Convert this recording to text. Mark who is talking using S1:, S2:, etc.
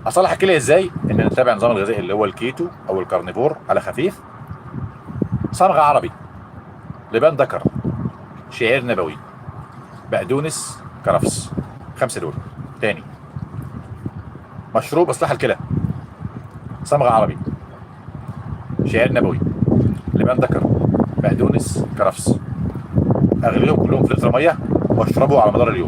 S1: اصلح الكليه ازاي؟ ان نتبع النظام الغذائي اللي هو الكيتو او الكارنيفور على خفيف. صمغ عربي، لبان ذكر، شعير نبوي، بقدونس، كرفس. 5 دول. تاني: مشروب اصلاح الكلى، صمغ عربي، شعير نبوي، لبان ذكر، بقدونس، كرفس. اغليهم كلهم في لتر ميه واشربه على مدار اليوم.